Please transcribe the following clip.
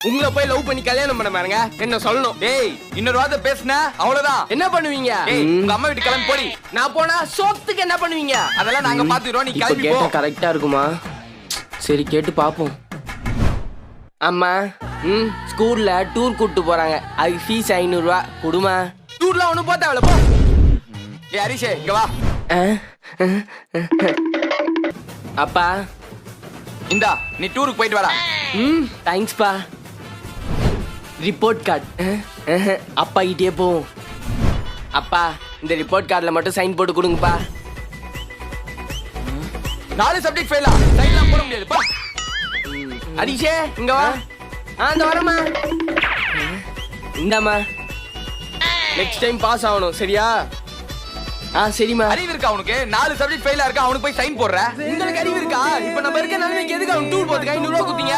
உங்களை போய் லவ் பண்ணி கல்யாணம் பண்ண பாருங்க என்ன சொல்லணும். டேய் இன்னொரு வார்த்தை பேசுன அவ்வளவுதான். என்ன பண்ணுவீங்க? டேய் உங்க அம்மா வீட்டு கிளம்பி போடி. நான் போனா சோத்துக்கு என்ன பண்ணுவீங்க? அதெல்லாம் நாங்க பாத்துறோம், நீ இப்ப கிளம்பி போ. கேட்டா கரெக்டா இருக்குமா? சரி கேட்டு பாப்போம். அம்மா ஸ்கூல்ல டூர் கூட்டு போறாங்க, அதுக்கு ஃபீஸ் 500 ரூபா கொடுமா. டூர்லாம் ஒண்ணும் போத்த அவள போ. டேய் ஹரிஷே இங்க வா. அப்பா இந்தா நீ டூருக்கு போயிட்டு வாடா. தேங்க்ஸ்ப்பா. ரிப்போர்ட் கார்டு அப்பா கிட்டே போவோம். அப்பா இந்த ரிப்போர்ட் கார்டுல மட்டும் சைன் போட்டு கொடுங்கப்பா. 4 சப்ஜெக்ட் ஃபெயிலா, சைன்லாம் போட முடியாது போ. ஹரிஷே இங்க வா. இந்த வரமா. இந்தாம்மா, நெக்ஸ்ட் டைம் பாஸ் ஆகணும் சரியா? சரிம்மா. அறிவு இருக்கா உனக்கு? 4 சப்ஜெக்ட் ஃபெயிலா இருக்கா, அவனுக்கு போய் சைன் போடுற? உங்களுக்கு அறிவு இருக்கா? இப்ப நம்ம இருக்க நிலைமைக்கு எதுக்கு அவன் டூர் போறதுக்கு 500 ரூபா குத்தீங்க?